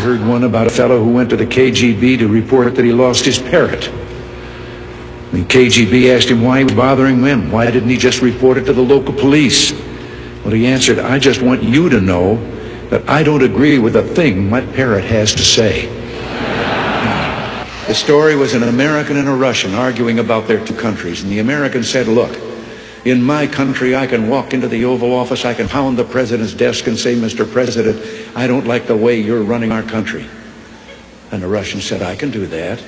heard one about a fellow who went to the KGB to report that he lost his parrot. The KGB asked him why he was bothering them. Why didn't he just report it to the local police? Well, he answered, I just want you to know that I don't agree with a thing my parrot has to say. The story was an American and a Russian arguing about their two countries. And the American said, look, in my country, I can walk into the Oval Office, I can pound the president's desk and say, Mr. President, I don't like the way you're running our country. And the Russian said, I can do that.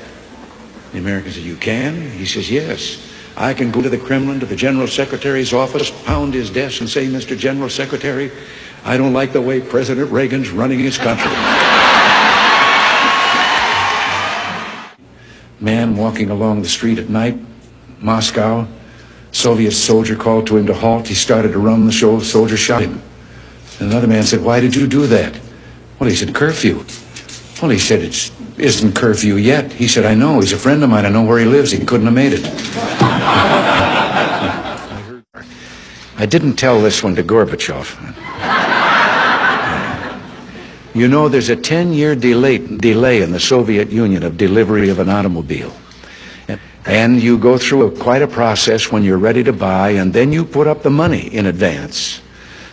The American said, you can? He says, yes. I can go to the Kremlin, to the General Secretary's office, pound his desk and say, Mr. General Secretary, I don't like the way President Reagan's running his country. Man walking along the street at night, Moscow, Soviet soldier called to him to halt. He started to run. The soldier shot him. And another man said, why did you do that? Well, he said, curfew. Well, he said, it isn't curfew yet. He said, I know. He's a friend of mine. I know where he lives. He couldn't have made it. I didn't tell this one to Gorbachev. You know, there's a 10-year delay in the Soviet Union of delivery of an automobile. And you go through quite a process when you're ready to buy, and then you put up the money in advance.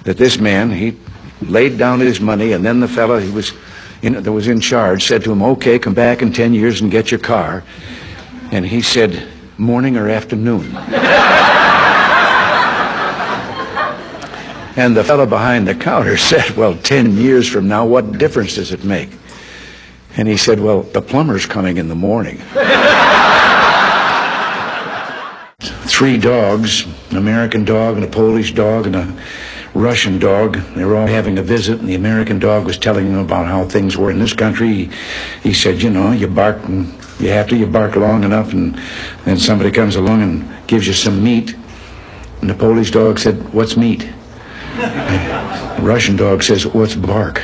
That this man, he laid down his money, and then the fellow that was in charge said to him, okay, come back in 10 years and get your car. And he said, morning or afternoon? And the fellow behind the counter said, well, 10 years from now, what difference does it make? And he said, well, the plumber's coming in the morning. 3 dogs, an American dog and a Polish dog and a Russian dog. They were all having a visit, and the American dog was telling them about how things were in this country. He said, you know, you bark and you bark long enough, and then somebody comes along and gives you some meat. And the Polish dog said, what's meat? The Russian dog says, what's bark?